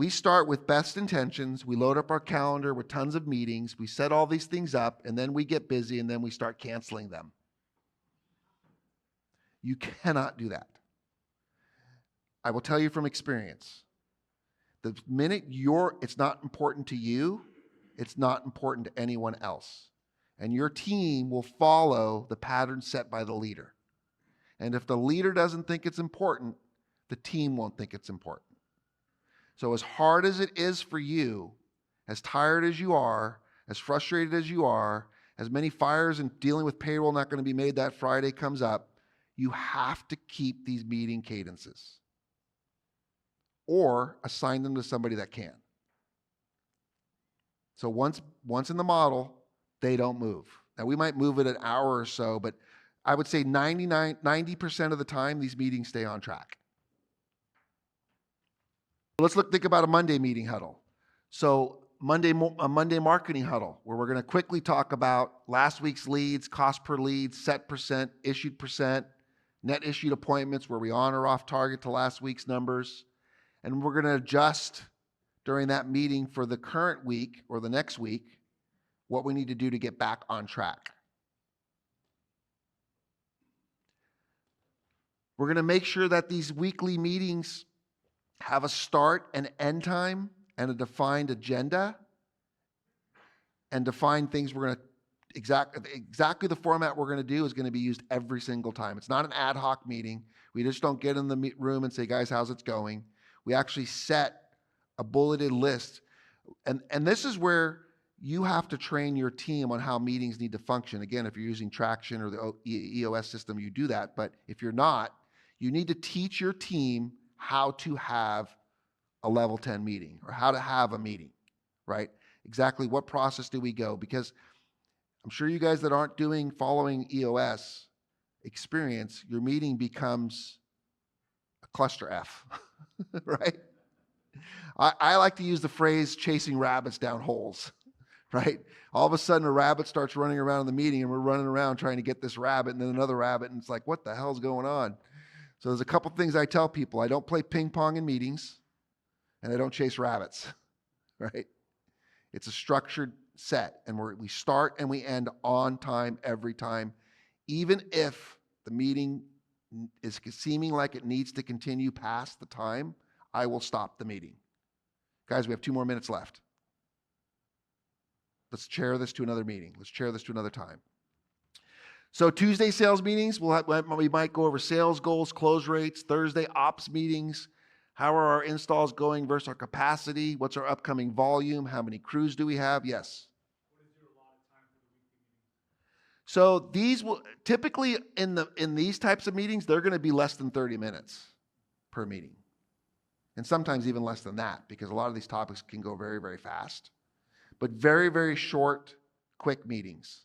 We start with best intentions. We load up our calendar with tons of meetings. We set all these things up, and then we get busy, and then we start canceling them. You cannot do that. I will tell you from experience. The minute it's not important to you, it's not important to anyone else. And your team will follow the pattern set by the leader. And if the leader doesn't think it's important, the team won't think it's important. So as hard as it is for you, as tired as you are, as frustrated as you are, as many fires and dealing with payroll not going to be made that Friday comes up, you have to keep these meeting cadences. Or assign them to somebody that can. So once in the model, they don't move. Now we might move it an hour or so, but I would say 90% of the time these meetings stay on track. Let's think about a Monday meeting huddle. So a Monday marketing huddle, where we're going to quickly talk about last week's leads, cost per lead, set percent, net issued appointments, where we on or off target to last week's numbers. And we're going to adjust during that meeting for the current week or the next week what we need to do to get back on track. We're going to make sure that these weekly meetings have a start and end time and a defined agenda and define things we're going to exactly the format we're going to do is going to be used every single time. It's not an ad hoc meeting. We just don't get in the room and say, guys, how's it going? We actually set a bulleted list. And this is where you have to train your team on how meetings need to function. Again, if you're using Traction or the EOS system, you do that. But if you're not, you need to teach your team how to have a level 10 meeting or how to have a meeting, right? Exactly what process do we go? Because I'm sure you guys that aren't following EOS experience, your meeting becomes a cluster F. Right? I like to use the phrase chasing rabbits down holes, right? All of a sudden a rabbit starts running around in the meeting and we're running around trying to get this rabbit and then another rabbit and it's like, what the hell's going on? So there's a couple things I tell people. I don't play ping pong in meetings and I don't chase rabbits, right? It's a structured set and we start and we end on time every time, even if the meeting is seeming like it needs to continue past the time, I will stop the meeting. Guys, we have 2 more minutes left. Let's chair this to another meeting. Let's chair this to another time. So Tuesday sales meetings, we might go over sales goals, close rates. Thursday ops meetings. How are our installs going versus our capacity? What's our upcoming volume? How many crews do we have? Yes. So these will typically in these types of meetings, they're going to be less than 30 minutes per meeting. And sometimes even less than that, because a lot of these topics can go very, very fast. But very, very short, quick meetings.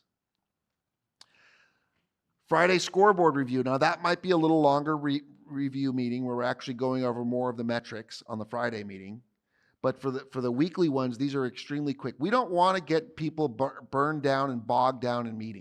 Friday scoreboard review. Now that might be a little longer review meeting where we're actually going over more of the metrics on the Friday meeting. But for the weekly ones, these are extremely quick. We don't want to get people burned down and bogged down in meetings.